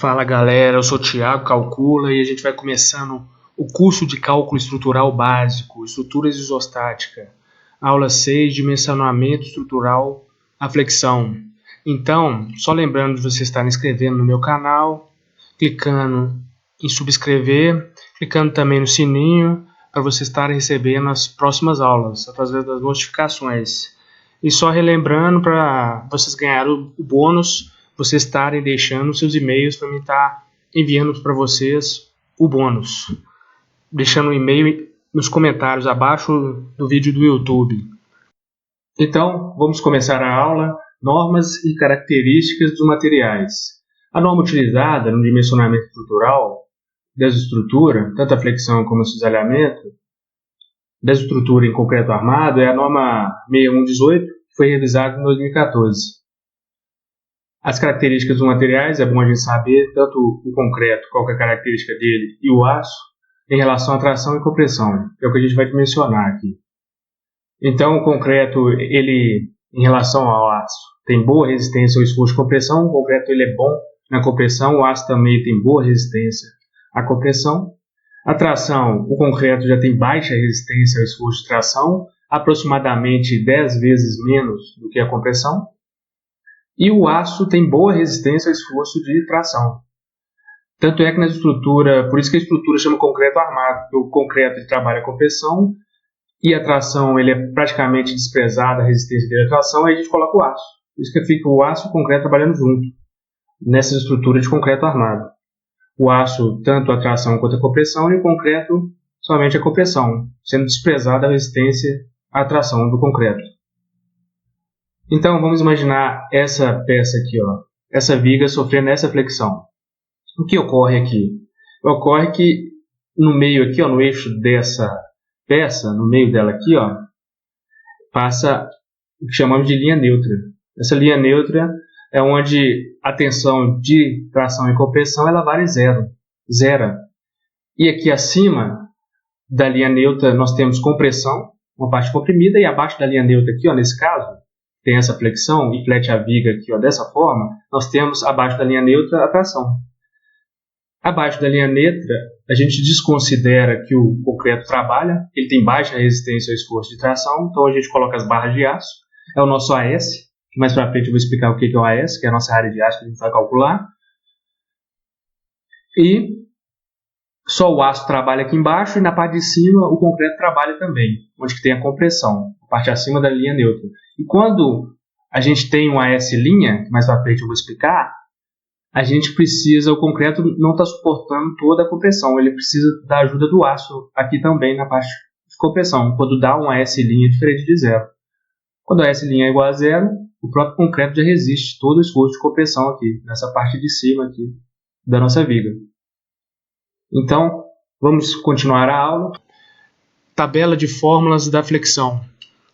Fala galera, eu sou o Thiago Calcula e a gente vai começando o curso de Cálculo Estrutural Básico, Estruturas Isostática, aula 6, Dimensionamento Estrutural, a flexão. Então, só lembrando de você estar inscrevendo no meu canal, clicando em subscrever, clicando também no sininho para você estar recebendo as próximas aulas, através das notificações. E só relembrando para vocês ganharem o bônus, vocês estarem deixando seus e-mails para mim estar enviando para vocês o bônus. Deixando um e-mail nos comentários abaixo do vídeo do YouTube. Então, vamos começar a aula Normas e características dos materiais. A norma utilizada no dimensionamento estrutural dessa estrutura, tanto a flexão como o cisalhamento, dessa estrutura em concreto armado, é a norma 6118, que foi revisada em 2014. As características dos materiais, é bom a gente saber tanto o concreto, qual é a característica dele, e o aço, em relação à tração e compressão, que é o que a gente vai mencionar aqui. Então, o concreto, ele, em relação ao aço, tem boa resistência ao esforço de compressão, o concreto ele é bom na compressão, o aço também tem boa resistência à compressão. A tração, o concreto já tem baixa resistência ao esforço de tração, aproximadamente 10 vezes menos do que a compressão. E o aço tem boa resistência ao esforço de tração. Tanto é que na estrutura, por isso que a estrutura chama concreto armado, porque o concreto ele trabalha com compressão e a tração ele é praticamente desprezada, a resistência dele à tração, aí a gente coloca o aço. Por isso que fica o aço e o concreto trabalhando junto, nessa estrutura de concreto armado. O aço, tanto a tração quanto a compressão, e o concreto, somente a compressão, sendo desprezada a resistência à tração do concreto. Então, vamos imaginar essa peça aqui, ó, essa viga sofrendo essa flexão. O que ocorre aqui? Ocorre que no meio aqui, ó, no eixo dessa peça, no meio dela aqui, ó, passa o que chamamos de linha neutra. Essa linha neutra é onde a tensão de tração e compressão ela vale zero. E aqui acima da linha neutra nós temos compressão, uma parte comprimida, e abaixo da linha neutra aqui, ó, nesse caso, tem essa flexão e flete a viga aqui, ó, dessa forma, nós temos abaixo da linha neutra a tração. Abaixo da linha neutra, a gente desconsidera que o concreto trabalha, ele tem baixa resistência ao esforço de tração, então a gente coloca as barras de aço, é o nosso AS, que mais para frente eu vou explicar o que é o AS, que é a nossa área de aço que a gente vai calcular. E só o aço trabalha aqui embaixo e na parte de cima o concreto trabalha também, onde que tem a compressão, a parte acima da linha neutra. E quando a gente tem um AS linha, que mais para frente eu vou explicar, a gente precisa, o concreto não está suportando toda a compressão, ele precisa da ajuda do aço aqui também na parte de compressão, quando dá um AS linha diferente de zero. Quando a AS linha é igual a zero, o próprio concreto já resiste todo o esforço de compressão aqui, nessa parte de cima aqui da nossa viga. Então, vamos continuar a aula. Tabela de fórmulas da flexão.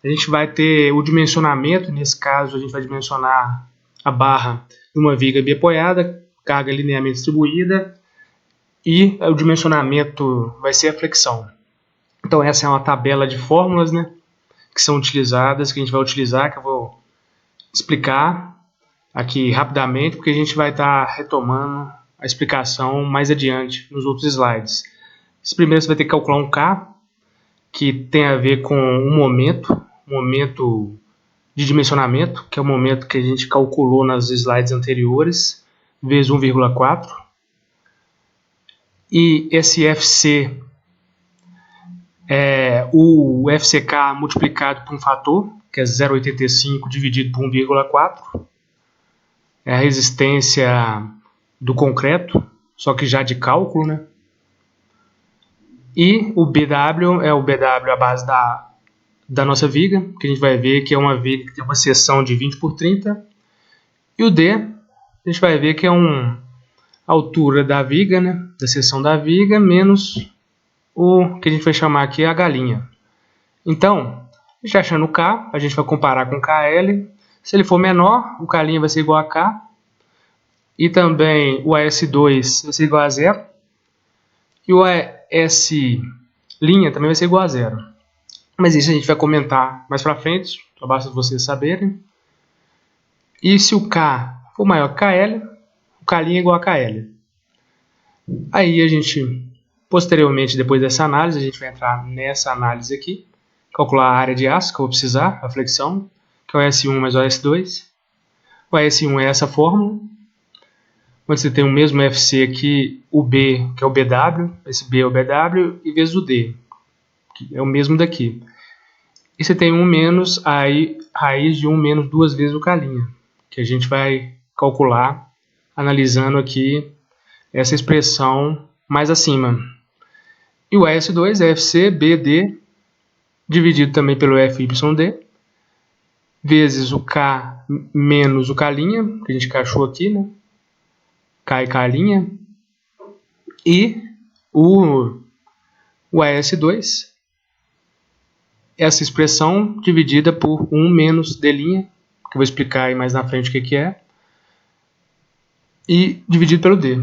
A gente vai ter o dimensionamento, nesse caso a gente vai dimensionar a barra de uma viga biapoiada, carga linearmente distribuída, e o dimensionamento vai ser a flexão. Então essa é uma tabela de fórmulas, né, que são utilizadas, que a gente vai utilizar, que eu vou explicar aqui rapidamente, porque a gente vai estar retomando a explicação mais adiante nos outros slides. Primeiro você vai ter que calcular um K, que tem a ver com um momento de dimensionamento, que é o momento que a gente calculou nas slides anteriores, vezes 1,4. E esse FC é o FCK multiplicado por um fator, que é 0,85 dividido por 1,4. É a resistência do concreto, só que já de cálculo, né? E o BW é o BW à base da nossa viga, que a gente vai ver que é uma viga que tem uma seção de 20 por 30. E o D, a gente vai ver que é a altura da viga, né, da seção da viga, menos o que a gente vai chamar aqui a galinha. Então, a gente achando o K, a gente vai comparar com o KL. Se ele for menor, o K' vai ser igual a K. E também o AS2 vai ser igual a zero. E o AS' também vai ser igual a zero. Mas isso a gente vai comentar mais para frente, só basta vocês saberem. E se o K for maior que KL, o K' é igual a KL. Aí a gente, posteriormente, depois dessa análise, a gente vai entrar nessa análise aqui, calcular a área de aço que eu vou precisar, a flexão, que é o S1 mais o S2. O S1 é essa fórmula, onde você tem o mesmo FC aqui, o B, que é o BW, esse B é o BW, e vezes o D, que é o mesmo daqui. E você tem 1 menos, aí raiz de 1 menos 2 vezes o K', que a gente vai calcular analisando aqui essa expressão mais acima. E o S2 é FC BD, dividido também pelo FYD, vezes o K menos o K', que a gente encaixou aqui, né? K e K', e o AS2, essa expressão dividida por 1 menos D', que eu vou explicar aí mais na frente o que é, e dividido pelo D.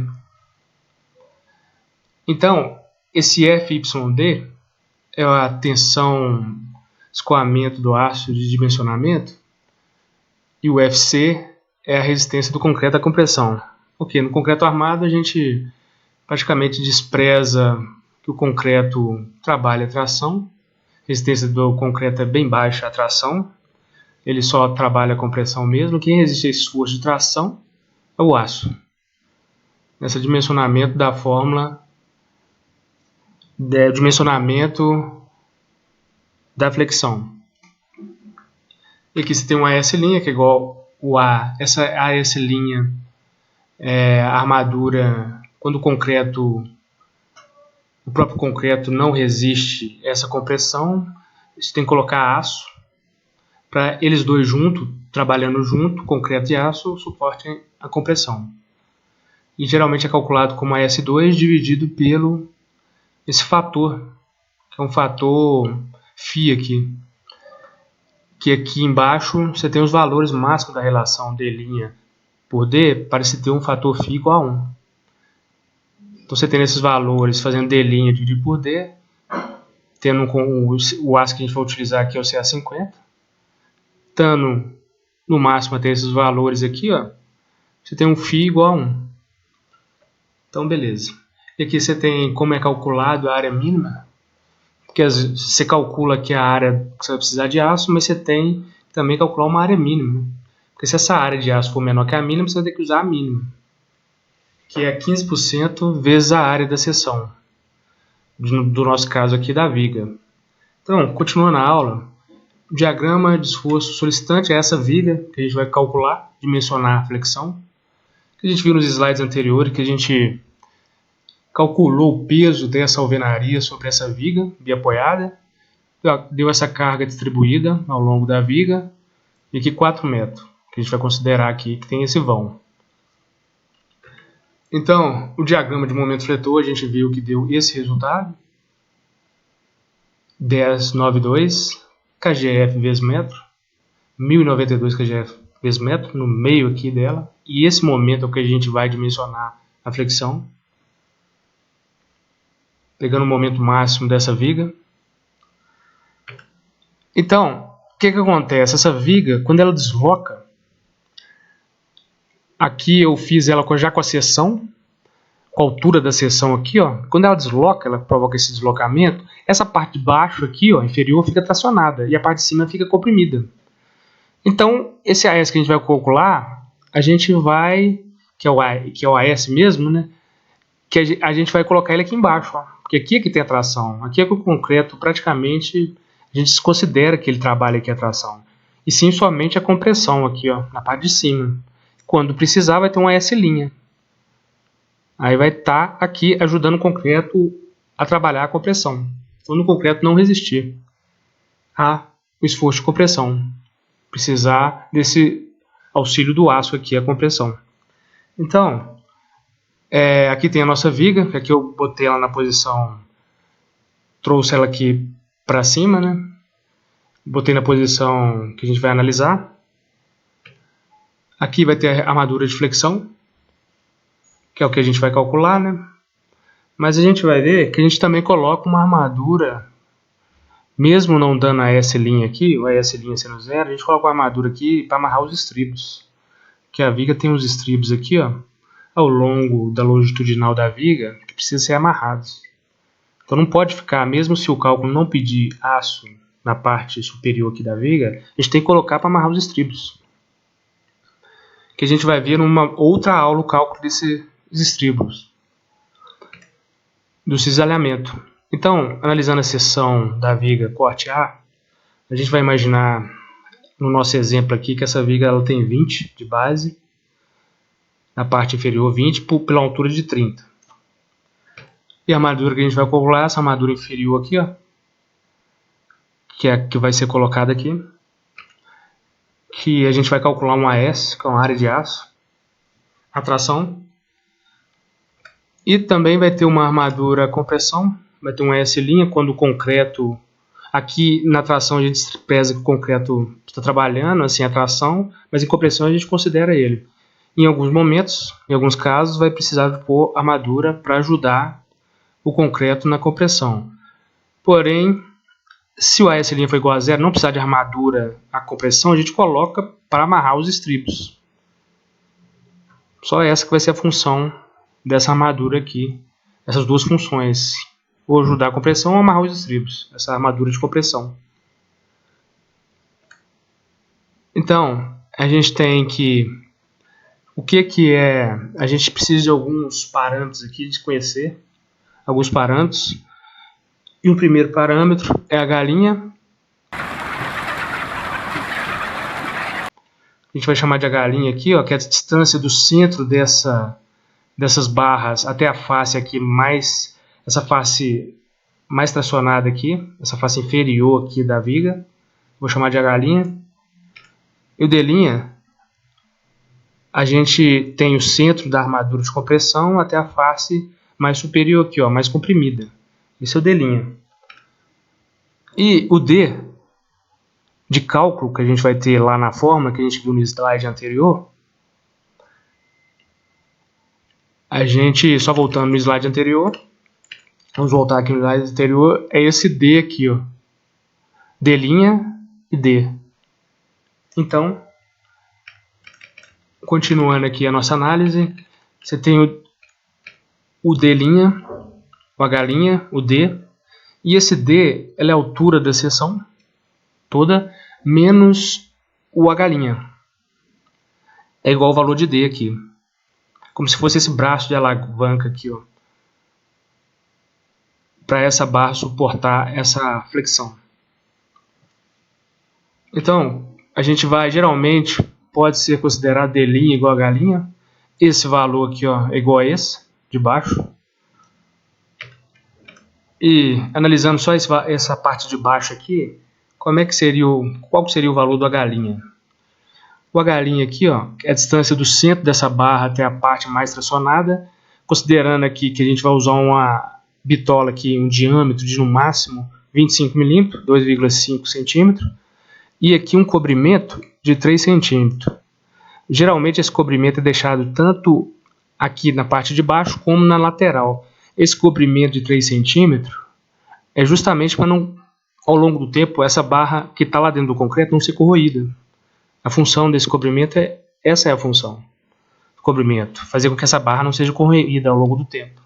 Então, esse FYD é a tensão, escoamento do aço de dimensionamento, e o FC é a resistência do concreto à compressão. Porque no concreto armado a gente praticamente despreza que o concreto trabalha a tração, a resistência do concreto é bem baixa a tração, ele só trabalha a compressão mesmo. Quem resiste a esse esforço de tração é o aço. Nesse dimensionamento da fórmula, dimensionamento da flexão. E aqui você tem uma AS', que é igual o A. Essa AS' é a armadura quando o próprio concreto não resiste a essa compressão. Você tem que colocar aço para eles dois juntos, trabalhando junto, concreto e aço, suportem a compressão. E geralmente é calculado como AS2 dividido pelo esse fator, que é um fator φ aqui. Que aqui embaixo você tem os valores máximos da relação D' por D, para se ter um fator φ igual a 1. Então você tendo esses valores, fazendo D' dividido por D, tendo o aço que a gente vai utilizar aqui é o Ca50, estando no máximo até esses valores aqui, ó, você tem um φ igual a 1. Então, beleza. E aqui você tem como é calculado a área mínima, porque você calcula aqui a área que você vai precisar de aço, mas você tem também calcular uma área mínima. Porque se essa área de aço for menor que a mínima, você vai ter que usar a mínima, que é 15% vezes a área da seção, do nosso caso aqui da viga. Então, continuando a aula, o diagrama de esforço solicitante é essa viga que a gente vai calcular, dimensionar a flexão, que a gente viu nos slides anteriores, que a gente calculou o peso dessa alvenaria sobre essa viga biapoiada, deu essa carga distribuída ao longo da viga, e aqui 4 metros, que a gente vai considerar aqui que tem esse vão. Então, o diagrama de momento fletor, a gente viu que deu esse resultado, 1092 kgf vezes metro, 1092 kgf vezes metro, no meio aqui dela, e esse momento é o que a gente vai dimensionar a flexão, pegando o momento máximo dessa viga. Então, o que acontece? Essa viga, quando ela desloca, aqui eu fiz ela já com a seção, com a altura da seção aqui, ó. Quando ela desloca, ela provoca esse deslocamento, essa parte de baixo aqui, ó, inferior, fica tracionada, e a parte de cima fica comprimida. Então, esse AS que a gente vai calcular, a gente vai, que é o AS mesmo, né? Que a gente vai colocar ele aqui embaixo, ó, porque aqui é que tem a tração. Aqui é que o concreto praticamente a gente considera que ele trabalha aqui a tração. E sim somente a compressão aqui, ó, na parte de cima. Quando precisar vai ter um AS'. Aí vai estar aqui ajudando o concreto a trabalhar a compressão. Quando o concreto não resistir ao esforço de compressão. Precisar desse auxílio do aço aqui, a compressão. Então, aqui tem a nossa viga, que aqui eu botei ela na posição, trouxe ela aqui para cima, né? Botei na posição que a gente vai analisar. Aqui vai ter a armadura de flexão, que é o que a gente vai calcular, né? Mas a gente vai ver que a gente também coloca uma armadura, mesmo não dando a S' aqui, ou a S' sendo zero, a gente coloca uma armadura aqui para amarrar os estribos. Que a viga tem os estribos aqui, ó, ao longo da longitudinal da viga que precisam ser amarrados. Então não pode ficar, mesmo se o cálculo não pedir aço na parte superior aqui da viga, a gente tem que colocar para amarrar os estribos. Que a gente vai ver numa outra aula o cálculo desses estribos, do cisalhamento. Então, analisando a seção da viga corte A, a gente vai imaginar no nosso exemplo aqui que essa viga ela tem 20 de base, na parte inferior 20 pela altura de 30. E a armadura que a gente vai calcular, essa armadura inferior aqui, ó, que é a que vai ser colocada aqui, que a gente vai calcular um AS, que é uma área de aço, a tração, e também vai ter uma armadura compressão, vai ter um AS', quando o concreto, aqui na tração a gente pesa que o concreto está trabalhando, assim, a tração, mas em compressão a gente considera ele. Em alguns momentos, em alguns casos, vai precisar de pôr armadura para ajudar o concreto na compressão. Porém, se o AS' for igual a zero, não precisar de armadura a compressão, a gente coloca para amarrar os estribos. Só essa que vai ser a função dessa armadura aqui, essas duas funções, ou ajudar a compressão ou amarrar os estribos, essa armadura de compressão. Então, a gente tem que, o que é, a gente precisa de alguns parâmetros aqui de conhecer, alguns parâmetros, e o primeiro parâmetro é a galinha. A gente vai chamar de a galinha aqui, ó, que é a distância do centro dessas barras até a face aqui, essa face mais tracionada aqui, essa face inferior aqui da viga. Vou chamar de a galinha. E o D', a gente tem o centro da armadura de compressão até a face mais superior aqui, ó, mais comprimida. Esse é o D'. E o D de cálculo que a gente vai ter lá na fórmula que a gente viu no slide anterior, a gente, só voltando no slide anterior, vamos voltar aqui no slide anterior, é esse D aqui, ó, D' e D. Então, continuando aqui a nossa análise, você tem o D', o H', o D, e esse D ela é a altura da seção toda menos o H'. É igual ao valor de D aqui. Como se fosse esse braço de alavanca aqui, ó, para essa barra suportar essa flexão. Então, a gente vai, geralmente, pode ser considerado D' igual a H'. Esse valor aqui, ó, é igual a esse, de baixo. E analisando só essa parte de baixo aqui, qual seria o valor do H'? O H' aqui, ó, é a distância do centro dessa barra até a parte mais tracionada, considerando aqui que a gente vai usar uma bitola aqui, um diâmetro de no máximo 25 mm, 2,5 cm, e aqui um cobrimento de 3 cm. Geralmente esse cobrimento é deixado tanto aqui na parte de baixo como na lateral. Esse cobrimento de 3 cm é justamente para não, ao longo do tempo, essa barra que está lá dentro do concreto não ser corroída. A função desse cobrimento essa é a função do cobrimento, fazer com que essa barra não seja corroída ao longo do tempo.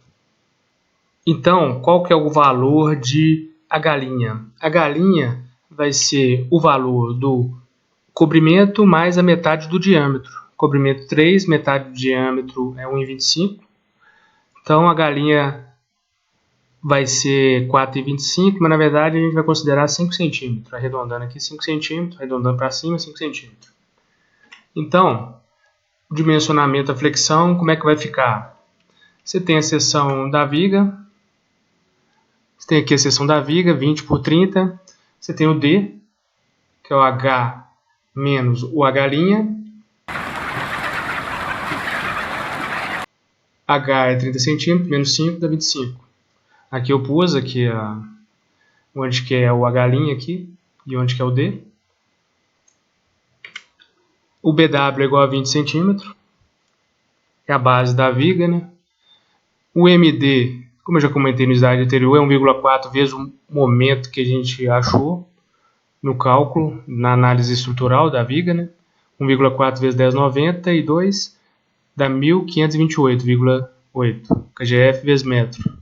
Então, qual que é o valor de H'? H' vai ser o valor do cobrimento mais a metade do diâmetro. Cobrimento 3, metade do diâmetro é 1,25. Então, a H' vai ser 4,25, mas na verdade a gente vai considerar 5 cm. Arredondando aqui 5 cm, arredondando para cima 5 cm. Então, o dimensionamento da flexão, como é que vai ficar? Você tem a seção da viga, você tem aqui a seção da viga, 20 por 30, você tem o D, que é o H menos o H'. H é 30 cm, menos 5 dá 25. Aqui eu pus aqui onde que é o H' aqui e onde que é o D. O BW é igual a 20 cm, é a base da viga, né? O MD, como eu já comentei no slide anterior, é 1,4 vezes o momento que a gente achou no cálculo, na análise estrutural da viga, né? 1,4 vezes 10,92. dá 1528,8 kgf vezes metro.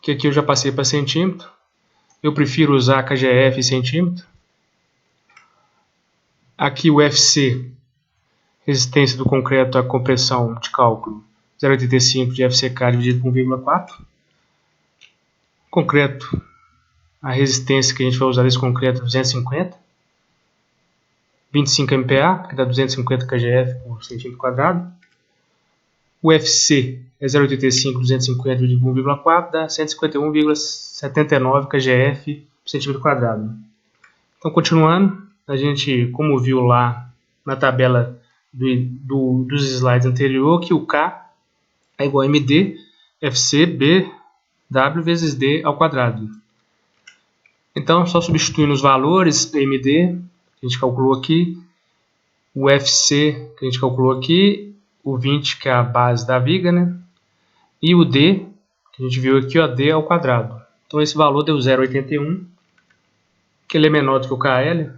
Que aqui eu já passei para centímetro. Eu prefiro usar kgf em centímetro. Aqui o FC, resistência do concreto à compressão de cálculo, 0,85 de FCK dividido por 1,4. Concreto, a resistência que a gente vai usar desse concreto é 250. 25 MPa, que dá 250 kgf por centímetro quadrado. O FC é 0,85, 250 dividido por 1,4, dá 151,79 kgf por centímetro quadrado. Então, continuando, a gente, como viu lá na tabela dos slides anterior, que o K é igual a MD, FC, B, W vezes D ao quadrado. Então, só substituindo os valores, MD, que a gente calculou aqui, o FC, que a gente calculou aqui, o 20, que é a base da viga, né? E o D, que a gente viu aqui, ó, D ao quadrado. Então, esse valor deu 0,81, que ele é menor do que o KL.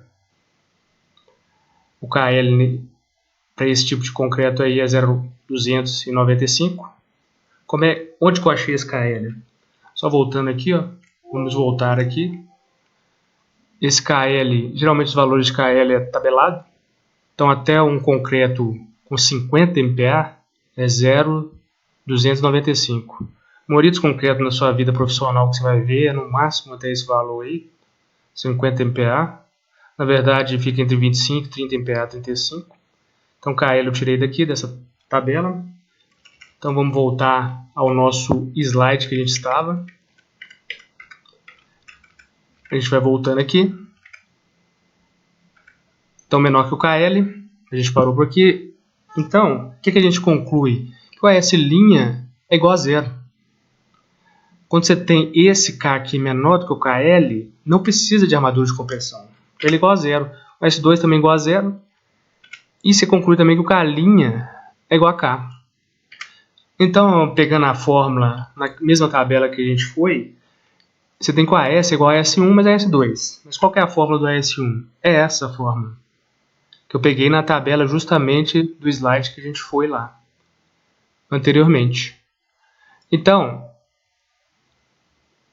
O KL para esse tipo de concreto aí é 0,295. Onde que eu achei esse KL? Só voltando aqui, ó, vamos voltar aqui. Esse KL, geralmente os valores de KL é tabelado. Então, até um concreto com 50 MPa é 0,295. A maioria dos concretos na sua vida profissional que você vai ver é no máximo até esse valor aí, 50 MPa. Na verdade, fica entre 25 e 30 MPa, 35. Então, KL eu tirei daqui, dessa tabela. Então, vamos voltar ao nosso slide que a gente estava. A gente vai voltando aqui. Então, menor que o KL. A gente parou por aqui. Então, o que a gente conclui? Que o AS' é igual a zero. Quando você tem esse K aqui menor do que o KL, não precisa de armadura de compressão. Ele é igual a zero. O S2 também é igual a zero. E você conclui também que o K' é igual a K. Então, pegando a fórmula na mesma tabela que a gente foi, você tem que o AS é igual a S1 mais a S2. Mas qual que é a fórmula do AS1? É essa a fórmula, que eu peguei na tabela justamente do slide que a gente foi lá anteriormente. Então,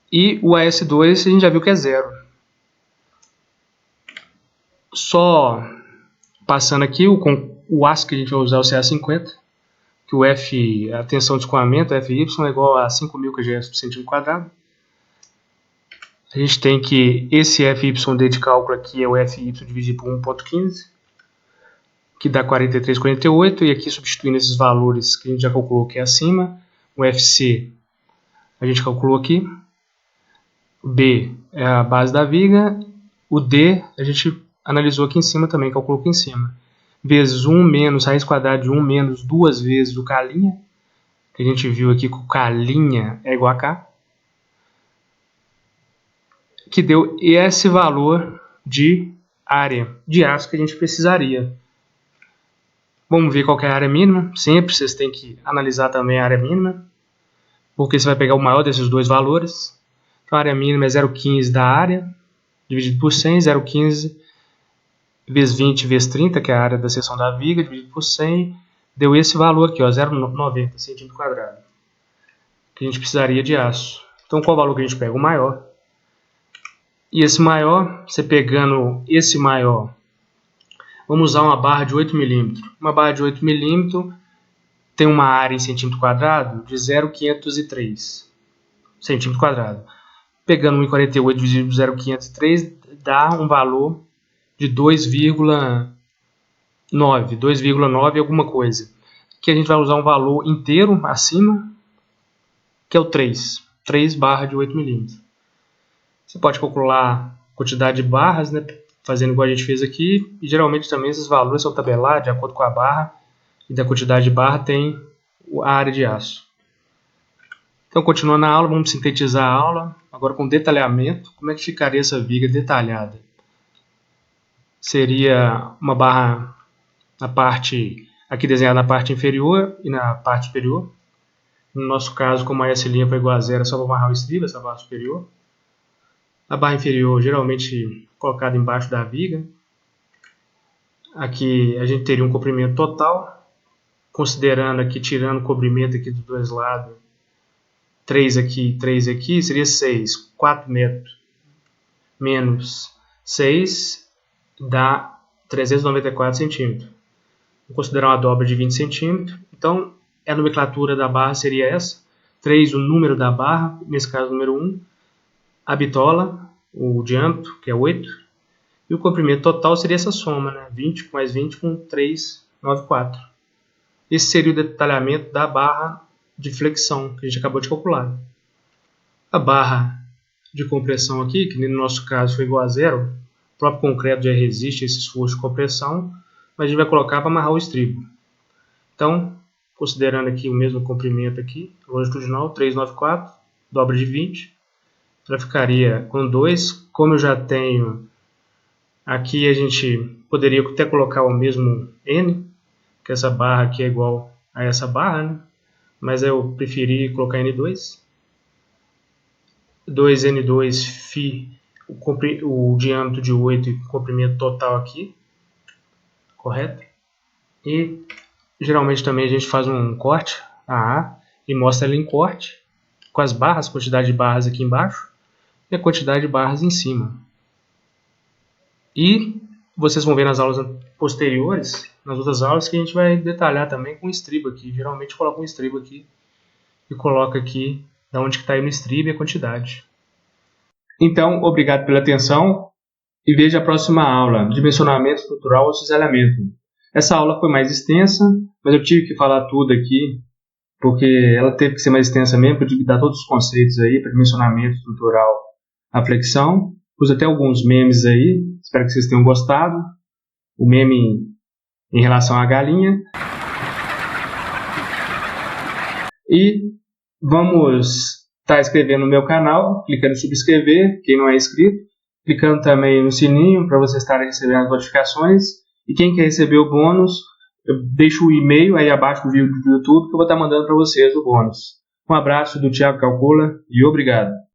e o AS2 a gente já viu que é zero. Só passando aqui, o aço que a gente vai usar é o CA50, que o F, a tensão de escoamento, FY, é igual a 5.000 kgf por centímetro quadrado. A gente tem que esse FYD de cálculo aqui é o FY dividido por 1,15, que dá 43,48, e aqui substituindo esses valores que a gente já calculou aqui acima, o FC a gente calculou aqui, o B é a base da viga, o D a gente analisou aqui em cima também, calculou aqui em cima, vezes 1 menos raiz quadrada de 1 menos 2 vezes o K', que a gente viu aqui que o K' é igual a K, que deu esse valor de área de aço que a gente precisaria. Vamos ver qual é a área mínima. Sempre vocês têm que analisar também a área mínima, porque você vai pegar o maior desses dois valores. Então, a área mínima é 0,15 da área, dividido por 100, 0,15 vezes 20 vezes 30, que é a área da seção da viga, dividido por 100, deu esse valor aqui, 0,90 centímetro quadrado, que a gente precisaria de aço. Então, qual o valor que a gente pega? O maior. E esse maior, você pegando esse maior, vamos usar uma barra de 8 milímetros. Uma barra de 8 milímetros tem uma área em centímetro quadrado de 0,503 centímetro quadrado. Pegando 1,48 dividido por 0,503 dá um valor de 2,9 alguma coisa. Que a gente vai usar um valor inteiro acima, que é o 3 barra de 8 milímetros. Você pode calcular a quantidade de barras, né, fazendo igual a gente fez aqui, e geralmente também esses valores são tabelados de acordo com a barra, e da quantidade de barra tem a área de aço. Então, continuando a aula, vamos sintetizar a aula, agora com detalhamento. Como é que ficaria essa viga detalhada? Seria uma barra na parte, aqui desenhada na parte inferior e na parte superior. No nosso caso, como a S' foi igual a zero, é só amarrar o estribo, essa barra superior. A barra inferior, geralmente colocada embaixo da viga. Aqui a gente teria um comprimento total, considerando aqui, tirando o cobrimento aqui dos dois lados, 3 aqui, 3 aqui, seria 6. 4 metros menos 6 dá 394 centímetros. Vou considerar uma dobra de 20 centímetros. Então, a nomenclatura da barra seria essa. 3, o número da barra, nesse caso, o número 1. A bitola, o diâmetro, que é 8. E o comprimento total seria essa soma, né? 20 mais 20 com 394. Esse seria o detalhamento da barra de flexão, que a gente acabou de calcular. A barra de compressão aqui, que no nosso caso foi igual a zero, o próprio concreto já resiste a esse esforço de compressão, mas a gente vai colocar para amarrar o estribo. Então, considerando aqui o mesmo comprimento aqui, longitudinal, 394, dobra de 20, ela ficaria com 2. Como eu já tenho aqui, a gente poderia até colocar o mesmo N, que essa barra aqui é igual a essa barra, né? Mas eu preferi colocar N2. 2N2 φ, o diâmetro de 8 e o comprimento total aqui, correto? E geralmente também a gente faz um corte, AA, e mostra ele em corte, com as barras, quantidade de barras aqui embaixo e a quantidade de barras em cima. E vocês vão ver nas aulas posteriores, nas outras aulas, que a gente vai detalhar também com estribo aqui. Geralmente coloca um estribo aqui e coloca aqui da onde está indo o estribo e a quantidade. Então, obrigado pela atenção e veja a próxima aula, dimensionamento estrutural ou cisalhamento. Essa aula foi mais extensa, mas eu tive que falar tudo aqui, porque ela teve que ser mais extensa mesmo, para eu dar todos os conceitos aí para dimensionamento estrutural, a flexão. Pus até alguns memes aí, espero que vocês tenham gostado. O meme em relação à galinha. E vamos estar inscrevendo no meu canal, clicando em subscrever, quem não é inscrito, clicando também no sininho para vocês estarem recebendo as notificações. E quem quer receber o bônus, eu deixo o e-mail aí abaixo do vídeo do YouTube que eu vou estar mandando para vocês o bônus. Um abraço do Thiago Calcula e obrigado.